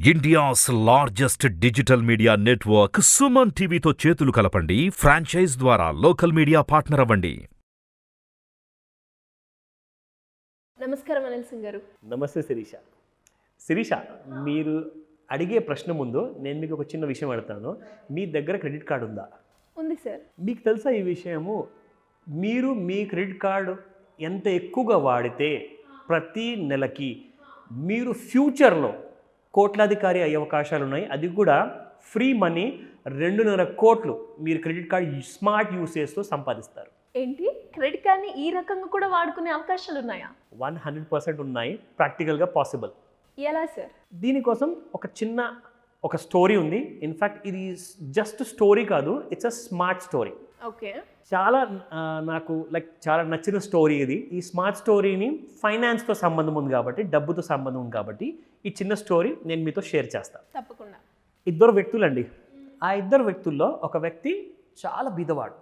India's largest digital media network Suman టీవీతో చేతులు కలపండి. ఫ్రాంచైజ్ ద్వారా లోకల్ మీడియా పార్ట్నర్ అవ్వండి. నమస్కారం అనిల్ సింగ్ గారు. నమస్తే శిరీష. శిరీష, మీరు అడిగే ప్రశ్న ముందు నేను మీకు ఒక చిన్న విషయం అడుగుతాను. మీ దగ్గర క్రెడిట్ కార్డు ఉందా? ఉంది సార్. మీకు తెలుసా ఈ విషయము? మీరు మీ క్రెడిట్ కార్డు ఎంత ఎక్కువగా వాడితే ప్రతి నెలకి మీరు ఫ్యూచర్లో కోట్లాధికారి అయ్యే అవకాశాలు ఉన్నాయి. అది కూడా ఫ్రీ మనీ 2.5 కోట్లు మీరు క్రెడిట్ కార్డ్ స్మార్ట్ యూసేజ్తో సంపాదిస్తారు. ఏంటి, క్రెడిట్ కార్డ్ని ఈ రకంగా కూడా వాడుకునే అవకాశాలు ఉన్నాయా? 100% ఉన్నాయి, ప్రాక్టికల్గా పాసిబుల్. ఎలా సార్? దీనికోసం ఒక స్టోరీ ఉంది. ఇన్ఫ్యాక్ట్ ఇది జస్ట్ స్టోరీ కాదు, it's a smart story. Okay. నాకు చాలా నచ్చిన స్టోరీ ఇది. ఈ స్మార్ట్ స్టోరీని ఫైనాన్స్తో సంబంధం ఉంది కాబట్టి, డబ్బుతో సంబంధం ఉంది కాబట్టి ఈ చిన్న స్టోరీ నేను మీతో షేర్ చేస్తాను. తప్పకుండా. 2 వ్యక్తులండి. ఆ 2 వ్యక్తుల్లో ఒక వ్యక్తి చాలా బీదవాడు.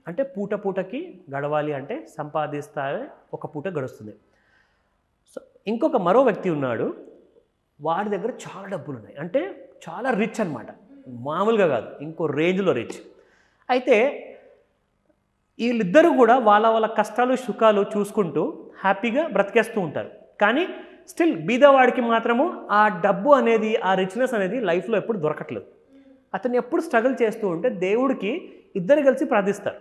అంటే పూటకి గడవాలి అంటే సంపాదిస్తే ఒక పూట గడుస్తుంది. సో ఇంకొక మరో వ్యక్తి ఉన్నాడు. వాడి దగ్గర చాలా డబ్బులు ఉన్నాయి, అంటే చాలా రిచ్ అనమాట, మామూలుగా కాదు, ఇంకో రేంజ్లో రిచ్. అయితే వీళ్ళిద్దరూ కూడా వాళ్ళ కష్టాలు సుఖాలు చూసుకుంటూ హ్యాపీగా బ్రతికేస్తూ ఉంటారు. కానీ స్టిల్ బీదవాడికి మాత్రము ఆ డబ్బు అనేది, ఆ రిచ్నెస్ అనేది లైఫ్లో ఎప్పుడు దొరకట్లేదు. అతను ఎప్పుడు స్ట్రగుల్ చేస్తూ ఉంటే దేవుడికి ఇద్దరు కలిసి ప్రార్థిస్తారు.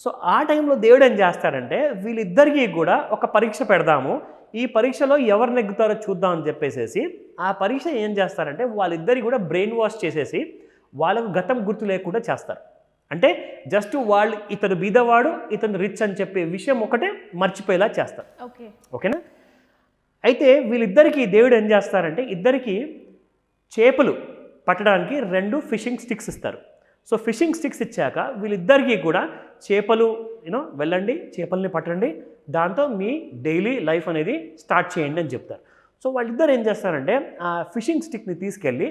సో ఆ టైంలో దేవుడు ఏం చేస్తాడంటే, వీళ్ళిద్దరికీ కూడా ఒక పరీక్ష పెడదాము, ఈ పరీక్షలో ఎవరు నెగ్గుతారో చూద్దాం అని చెప్పేసి ఆ పరీక్ష ఏం చేస్తారంటే వాళ్ళిద్దరికి కూడా బ్రెయిన్ వాష్ చేసేసి వాళ్ళకు గతం గుర్తు లేకుండా చేస్తారు. అంటే జస్ట్ వాళ్ళు ఇతను బీదవాడు, ఇతను రిచ్ అని చెప్పే విషయం ఒకటే మర్చిపోయేలా చేస్తారు. ఓకేనా? అయితే వీళ్ళిద్దరికీ దేవుడు ఏం చేస్తారంటే, ఇద్దరికి చేపలు పట్టడానికి 2 ఫిషింగ్ స్టిక్స్ ఇస్తారు. సో ఫిషింగ్ స్టిక్స్ ఇచ్చాక వీళ్ళిద్దరికీ కూడా చేపలు వెళ్ళండి, చేపల్ని పట్టండి, దాంతో మీ డైలీ లైఫ్ అనేది స్టార్ట్ చేయండి అని చెప్తారు. సో వాళ్ళిద్దరు ఏం చేస్తారంటే ఆ ఫిషింగ్ స్టిక్ని తీసుకెళ్ళి,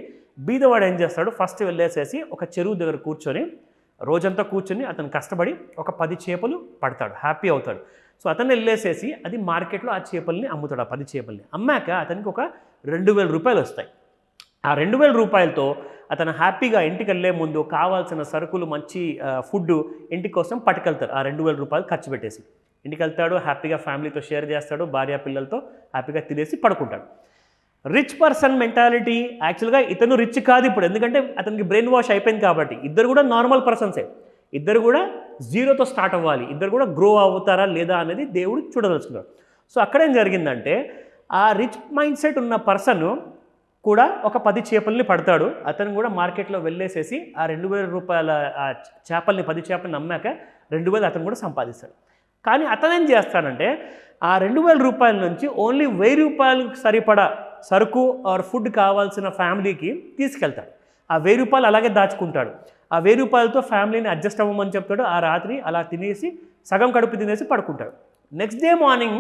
బీదవాడు ఏం చేస్తాడు, ఫస్ట్ వెళ్ళేసేసి ఒక చెరువు దగ్గర కూర్చొని రోజంతా కూర్చొని అతను కష్టపడి ఒక 10 చేపలు పడతాడు, హ్యాపీ అవుతాడు. సో అతను వెళ్ళేసేసి అది మార్కెట్లో ఆ చేపల్ని అమ్ముతాడు. ఆ 10 చేపల్ని అమ్మాక అతనికి ఒక 2,000 రూపాయలు వస్తాయి. ఆ 2,000 రూపాయలతో అతను హ్యాపీగా ఇంటికి వెళ్ళే ముందు కావాల్సిన సరుకులు, మంచి ఫుడ్ ఇంటి కోసం పట్టుకెళ్తారు. ఆ 2,000 రూపాయలు ఖర్చు పెట్టేసి ఇంటికి వెళ్తాడు, హ్యాపీగా ఫ్యామిలీతో షేర్ చేస్తాడు, భార్య పిల్లలతో హ్యాపీగా తినేసి పడుకుంటాడు. రిచ్ పర్సన్ మెంటాలిటీ, యాక్చువల్గా ఇతను రిచ్ కాదు ఇప్పుడు, ఎందుకంటే అతనికి బ్రెయిన్ వాష్ అయిపోయింది కాబట్టి. ఇద్దరు కూడా నార్మల్ పర్సన్సే, ఇద్దరు కూడా జీరోతో స్టార్ట్ అవ్వాలి, ఇద్దరు కూడా గ్రో అవుతారా లేదా అనేది దేవుడు చూడదలుచుకున్నాడు. సో అక్కడేం జరిగిందంటే, ఆ రిచ్ మైండ్ సెట్ ఉన్న పర్సన్ కూడా ఒక 10 చేపల్ని పడతాడు. అతను కూడా మార్కెట్లో వెళ్ళేసేసి ఆ 2,000 రూపాయల ఆ చేపల్ని, 10 చేపల్ని అమ్మాక 2,000 అతను కూడా సంపాదిస్తాడు. కానీ అతను ఏం చేస్తాడంటే, ఆ 2,000 రూపాయల నుంచి ఓన్లీ 1,000 రూపాయలకు సరిపడా సరుకు ఆర్ ఫుడ్ కావాల్సిన ఫ్యామిలీకి తీసుకెళ్తాడు. ఆ 1,000 రూపాయలు అలాగే దాచుకుంటాడు. ఆ 1,000 రూపాయలతో ఫ్యామిలీని అడ్జస్ట్ అవ్వమని చెప్తాడు. ఆ రాత్రి అలా తినేసి సగం కడుపు తినేసి పడుకుంటాడు. నెక్స్ట్ డే మార్నింగ్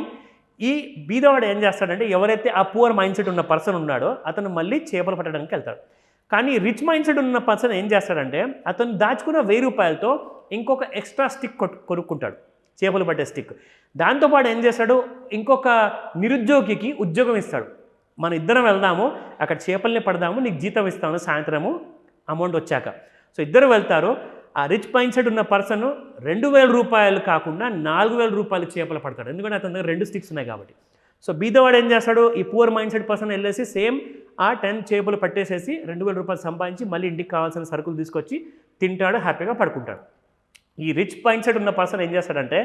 ఈ బీదవాడు ఏం చేస్తాడంటే, ఎవరైతే ఆ పూర్ మైండ్ సెట్ ఉన్న పర్సన్ ఉన్నాడో అతను మళ్ళీ చేపలు పట్టడానికి వెళ్తాడు. కానీ రిచ్ మైండ్ సెట్ ఉన్న పర్సన్ ఏం చేస్తాడంటే, అతను దాచుకున్న 1,000 రూపాయలతో ఇంకొక ఎక్స్ట్రా స్టిక్ కొనుక్కుంటాడు, చేపలు పట్టే స్టిక్. దాంతోపాటు ఏం చేస్తాడు, ఇంకొక నిరుద్యోగికి ఉద్యోగం ఇస్తాడు. మన ఇద్దరం వెళ్దాము, అక్కడ చేపల్ని పడదాము, నీకు జీతం ఇస్తాను సాయంత్రము అమౌంట్ వచ్చాక. సో ఇద్దరు వెళ్తారు. ఆ రిచ్ మైండ్ సెట్ ఉన్న పర్సన్ 2,000 రూపాయలు కాకుండా 4,000 రూపాయలు చేపలు పడతాడు, ఎందుకంటే అతని దగ్గర 2 స్టిక్స్ ఉన్నాయి కాబట్టి. సో బీదవాడు ఏం చేస్తాడు, ఈ పూర్ మైండ్ సెట్ పర్సన్ వెళ్ళేసి సేమ్ ఆ 10 చేపలు పట్టేసేసి 2,000 రూపాయలు సంపాదించి మళ్ళీ ఇంటికి కావాల్సిన సరుకులు తీసుకొచ్చి తింటాడు, హ్యాపీగా పడుకుంటాడు. ఈ రిచ్ మైండ్ సెట్ ఉన్న పర్సన్ ఏం చేస్తాడంటే,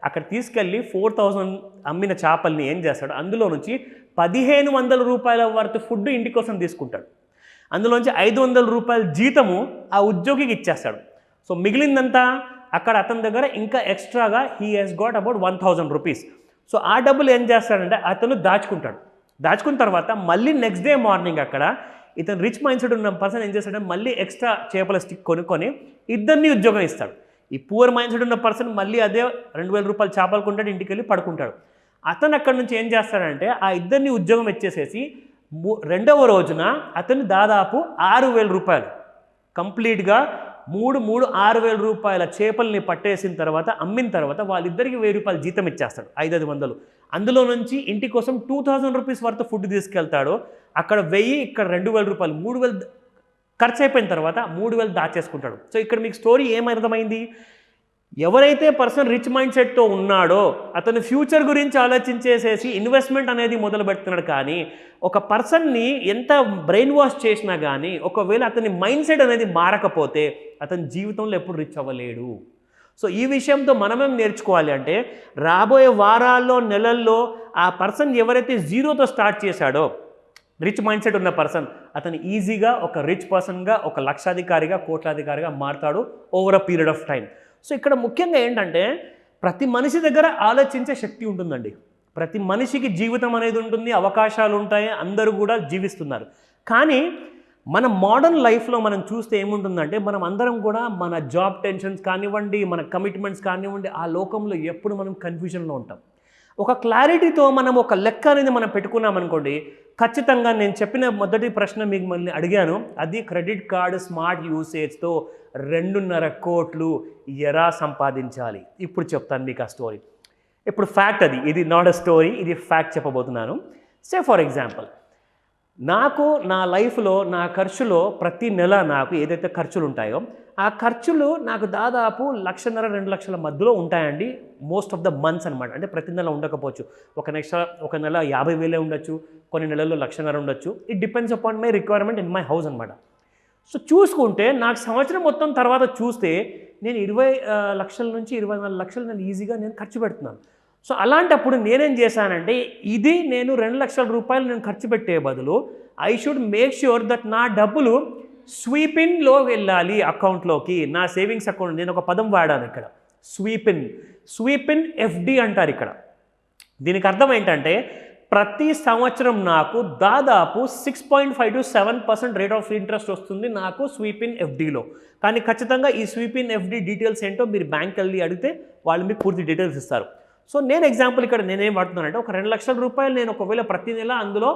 అక్కడ తీసుకెళ్ళి 4,000 అమ్మిన చేపల్ని ఏం చేస్తాడు, అందులో నుంచి 1,500 రూపాయల వర్త్ ఫుడ్ ఇంటి కోసం తీసుకుంటాడు. అందులోంచి 500 రూపాయల జీతము ఆ ఉద్యోగికి ఇచ్చేస్తాడు. సో మిగిలిందంతా అక్కడ అతని దగ్గర ఇంకా ఎక్స్ట్రాగా he has got about 1,000 rupees. So ఆ డబ్బులు ఏం చేస్తాడంటే అతను దాచుకుంటాడు. దాచుకున్న తర్వాత మళ్ళీ నెక్స్ట్ డే మార్నింగ్ అక్కడ ఇతను రిచ్ మైండ్ సెట్ ఉన్న పర్సన్ ఏం చేస్తాడంటే మళ్ళీ ఎక్స్ట్రా చేపల స్టిక్ కొనుక్కొని ఇద్దరిని ఉద్యోగం ఇస్తాడు. ఈ పూర్ మైండ్ సెట్ ఉన్న పర్సన్ మళ్ళీ అదే 2,000 రూపాయలు చేపలు కొంటాడు, ఇంటికి వెళ్ళి పడుకుంటాడు. అతను అక్కడ నుంచి ఏం చేస్తాడంటే ఆ ఇద్దరిని ఉద్యోగం ఇచ్చేసేసి 2వ రోజున అతను దాదాపు 6,000 రూపాయలు కంప్లీట్గా 6,000 రూపాయల చేపల్ని పట్టేసిన తర్వాత, అమ్మిన తర్వాత వాళ్ళిద్దరికి 1,000 రూపాయలు జీతం ఇచ్చేస్తాడు. 500 అందులో నుంచి ఇంటి కోసం 2000 రూపీస్ వర్త్ ఫుడ్ తీసుకెళ్తాడో అక్కడ 1000, ఇక్కడ 2000 రూపాయలు, 3000 ఖర్చు అయిపోయిన తర్వాత 3000 దాచేసుకుంటాడు. సో ఇక్కడ మీకు స్టోరీ ఏమర్థమైంది? ఎవరైతే పర్సన్ రిచ్ మైండ్ సెట్తో ఉన్నాడో అతను ఫ్యూచర్ గురించి ఆలోచించేసేసి ఇన్వెస్ట్మెంట్ అనేది మొదలు పెడుతున్నాడు. కానీ ఒక పర్సన్ని ఎంత బ్రెయిన్ వాష్ చేసినా కానీ ఒకవేళ అతని మైండ్ సెట్ అనేది మారకపోతే అతని జీవితంలో ఎప్పుడు రిచ్ అవ్వలేడు. సో ఈ విషయంతో మనమేం నేర్చుకోవాలి అంటే రాబోయే వారాల్లో, నెలల్లో ఆ పర్సన్ ఎవరైతే జీరోతో స్టార్ట్ చేశాడో, రిచ్ మైండ్ సెట్ ఉన్న పర్సన్, అతను ఈజీగా ఒక రిచ్ పర్సన్గా, ఒక లక్షాధికారిగా, కోట్లాధికారిగా మారుతాడు over a period of time. So ఇక్కడ ముఖ్యంగా ఏంటంటే ప్రతి మనిషి దగ్గర ఆలోచించే శక్తి ఉంటుందండి. ప్రతి మనిషికి జీవితం అనేది ఉంటుంది, అవకాశాలు ఉంటాయి, అందరూ కూడా జీవిస్తున్నారు. కానీ మన మోడర్న్ లైఫ్లో మనం చూస్తే ఏముంటుందంటే మనం అందరం కూడా మన జాబ్ టెన్షన్స్ కానివ్వండి, మన కమిట్మెంట్స్ కానివ్వండి, ఆ లోకంలో ఎప్పుడు మనం కన్ఫ్యూజన్లో ఉంటాం. ఒక క్లారిటీతో మనం ఒక లెక్క అనేది మనం పెట్టుకున్నాం అనుకోండి, ఖచ్చితంగా నేను చెప్పిన మొదటి ప్రశ్న మీకు మళ్ళీ అడిగాను, అది క్రెడిట్ కార్డు స్మార్ట్ యూసేజ్తో 2.5 కోట్లు ఎలా సంపాదించాలి. ఇప్పుడు చెప్తాను మీకు ఆ స్టోరీ. ఇప్పుడు ఫ్యాక్ట్ అది, ఇది నాట్ అ స్టోరీ, ఇది ఫ్యాక్ట్ చెప్పబోతున్నాను. సే ఫర్ ఎగ్జాంపుల్, నాకు నా లైఫ్లో నా ఖర్చులో ప్రతి నెల నాకు ఏదైతే ఖర్చులు ఉంటాయో ఆ ఖర్చులు నాకు దాదాపు 1,50,000 2 లక్షల మధ్యలో ఉంటాయండి. మోస్ట్ ఆఫ్ ద మంత్స్ అనమాట. అంటే ప్రతి నెల ఉండకపోవచ్చు, ఒక నెల 50,000 ఉండొచ్చు, కొన్ని నెలల్లో 1,50,000 ఉండొచ్చు. It depends upon my requirement in my house అనమాట. సో చూసుకుంటే నాకు సంవత్సరం మొత్తం తర్వాత చూస్తే నేను 20 లక్షల నుంచి 24 లక్షలు నేను ఈజీగా నేను ఖర్చు పెడుతున్నాను. సో అలాంటప్పుడు నేనేం చేశానంటే ఇది నేను 2 లక్షల రూపాయలు నేను ఖర్చు పెట్టే బదులు I should make sure that నా డబ్బులు స్వీపిన్లో వెళ్ళాలి అకౌంట్లోకి, నా సేవింగ్స్ అకౌంట్. నేను ఒక పదం వాడాను ఇక్కడ, స్వీపిన్ ఎఫ్డి అంటారు ఇక్కడ. దీనికి అర్థం ఏంటంటే ప్రతి సంవత్సరం నాకు దాదాపు 6.5 to 7% రేట్ ఆఫ్ ఇంట్రెస్ట్ వస్తుంది నాకు స్వీపిన్ ఎఫ్డీలో. కానీ ఖచ్చితంగా ఈ స్వీపిన్ ఎఫ్డి డీటెయిల్స్ ఏంటో మీరు బ్యాంక్ వెళ్ళి అడిగితే వాళ్ళు మీకు పూర్తి డీటెయిల్స్ ఇస్తారు. సో నేను ఎగ్జాంపుల్ ఇక్కడ నేనేం వాడుతున్నానంటే ఒక 2 లక్షల రూపాయలు నేను ఒకవేళ ప్రతి నెల అందులో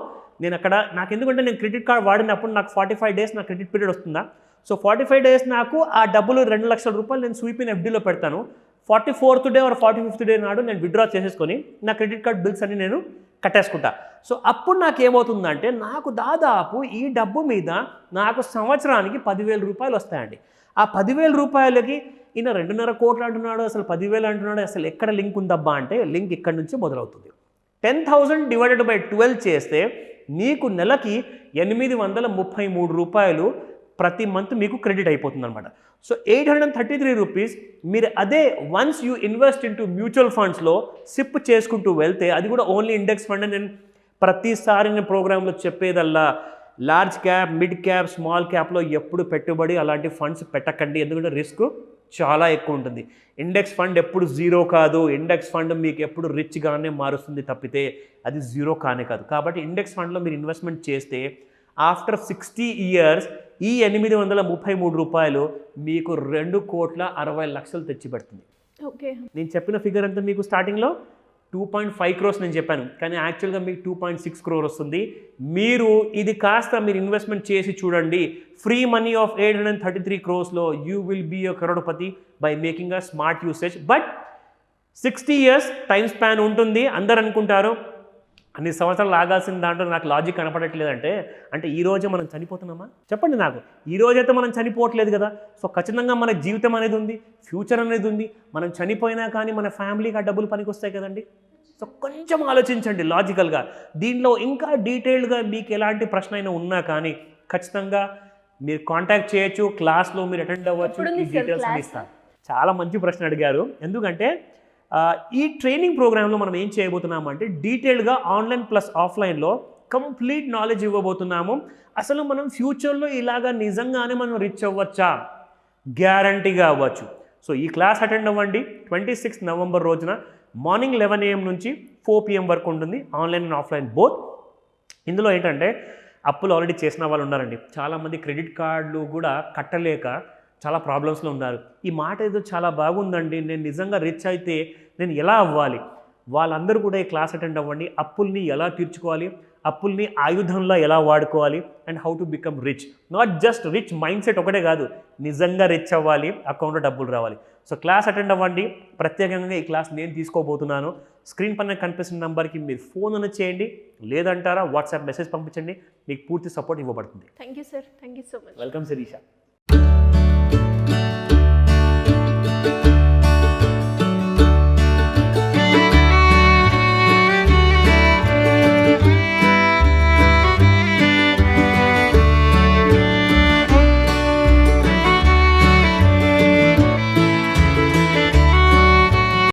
నేను అక్కడ నాకు ఎందుకంటే నేను క్రెడిట్ కార్డ్ వాడినప్పుడు నాకు 45 days నా క్రెడిట్ పీరియడ్ వస్తుందా. సో 45 days నాకు ఆ డబ్బులు 2 లక్షల రూపాయలు నేను స్వీపిన్ ఎఫ్డీలో పెడతాను. 44th day are 45th day నాడు నేను విత్డ్రా చేసేసుకొని నా క్రెడిట్ కార్డ్ బిల్స్ అన్ని నేను కట్టేసుకుంటా. సో అప్పుడు నాకు ఏమవుతుందంటే నాకు దాదాపు ఈ డబ్బు మీద నాకు సంవత్సరానికి 10,000 రూపాయలు వస్తాయండి. ఆ 10,000 రూపాయలకి ఈయన 2.5 కోట్లు అంటున్నాడు, అసలు 10,000 అంటున్నాడు, అసలు ఎక్కడ లింక్ ఉందబ్బా అంటే లింక్ ఇక్కడి నుంచి మొదలవుతుంది. 10,000 divided by 12 చేస్తే మీకు నెలకి 833 రూపాయలు ప్రతి మంత్ మీకు క్రెడిట్ అయిపోతుంది అనమాట. సో 833 రూపీస్ మీరు అదే once you invest into mutual ఫండ్స్లో సిప్ చేసుకుంటూ వెళ్తే, అది కూడా ఓన్లీ ఇండెక్స్ ఫండ్. నేను ప్రతిసారి నేను ప్రోగ్రాంలో చెప్పేదల్లా large cap, mid cap, small క్యాప్లో ఎప్పుడు పెట్టుబడి అలాంటి ఫండ్స్ పెట్టకండి, ఎందుకంటే రిస్క్ చాలా ఎక్కువ ఉంటుంది. ఇండెక్స్ ఫండ్ ఎప్పుడు జీరో కాదు, ఇండెక్స్ ఫండ్ మీకు ఎప్పుడు రిచ్గానే మారుస్తుంది తప్పితే అది జీరో కానే కాదు. కాబట్టి ఇండెక్స్ ఫండ్లో మీరు ఇన్వెస్ట్మెంట్ చేస్తే ఆఫ్టర్ 60 years ఈ 833 రూపాయలు మీకు 2,60,00,000 తెచ్చిపెడుతుంది. ఓకే, నేను చెప్పిన ఫిగర్ అంతా మీకు స్టార్టింగ్లో 2.5 crores నేను చెప్పాను, కానీ యాక్చువల్గా మీకు 2.6 crore వస్తుంది. మీరు ఇది కాస్త మీరు ఇన్వెస్ట్మెంట్ చేసి చూడండి. Free money of 833 crores you will be a crorepati by making a smart usage. But 60 years time span ఉంటుంది. అందరు అనుకుంటారు అన్ని సంవత్సరాలు ఆగాల్సిన దాంట్లో నాకు లాజిక్ కనపడట్లేదంటే, అంటే ఈ రోజే మనం చనిపోతున్నామా? చెప్పండి నాకు. ఈ రోజైతే మనం చనిపోవట్లేదు కదా. సో ఖచ్చితంగా మన జీవితం అనేది ఉంది, ఫ్యూచర్ అనేది ఉంది. మనం చనిపోయినా కానీ మన ఫ్యామిలీకి ఆ డబ్బులు పనికి వస్తాయి కదండి. సో కొంచెం ఆలోచించండి లాజికల్గా. దీనిలో ఇంకా డీటెయిల్డ్గా మీకు ఎలాంటి ప్రశ్న అయినా ఉన్నా కానీ ఖచ్చితంగా మీరు కాంటాక్ట్ చేయొచ్చు, క్లాస్లో మీరు అటెండ్ అవ్వచ్చు, ఈ డీటెయిల్స్ ఇస్తాను. చాలా మంచి ప్రశ్న అడిగారు. ఎందుకంటే ఈ ట్రైనింగ్ ప్రోగ్రాంలో మనం ఏం చేయబోతున్నాము అంటే డీటెయిల్డ్గా ఆన్లైన్ ప్లస్ ఆఫ్లైన్లో కంప్లీట్ నాలెడ్జ్ ఇవ్వబోతున్నాము. అసలు మనం ఫ్యూచర్లో ఇలాగా నిజంగానే మనం రిచ్ అవ్వచ్చా? గ్యారంటీగా అవ్వచ్చు. సో ఈ క్లాస్ అటెండ్ అవ్వండి. 26 November రోజున మార్నింగ్ 11 AM నుంచి 4 PM వరకు ఉంటుంది, ఆన్లైన్ అండ్ ఆఫ్లైన్ బోత్. ఇందులో ఏంటంటే అప్పులు ఆల్రెడీ చేసిన వాళ్ళు ఉన్నారండి. చాలామంది క్రెడిట్ కార్డులు కూడా కట్టలేక చాలా ప్రాబ్లమ్స్లో ఉన్నారు. ఈ మాట ఏదో చాలా బాగుందండి, నేను నిజంగా రిచ్ అయితే నేను ఎలా అవ్వాలి? వాళ్ళందరూ కూడా ఈ క్లాస్ అటెండ్ అవ్వండి. అప్పుల్ని ఎలా తీర్చుకోవాలి, అప్పుల్ని ఆయుధంలో ఎలా వాడుకోవాలి and how to become rich. Not just rich mind set ఒకటే కాదు, నిజంగా రిచ్ అవ్వాలి, అకౌంట్లో డబ్బులు రావాలి. సో క్లాస్ అటెండ్ అవ్వండి. ప్రత్యేకంగా ఈ క్లాస్ నేను తీసుకోబోతున్నాను. స్క్రీన్ పైన కనిపిస్తున్న నెంబర్కి మీరు ఫోన్ అని చేయండి, లేదంటారా వాట్సాప్ మెసేజ్ పంపించండి, మీకు పూర్తి సపోర్ట్ ఇవ్వబడుతుంది. Thank you sir, thank you so much. Welcome Sirisha.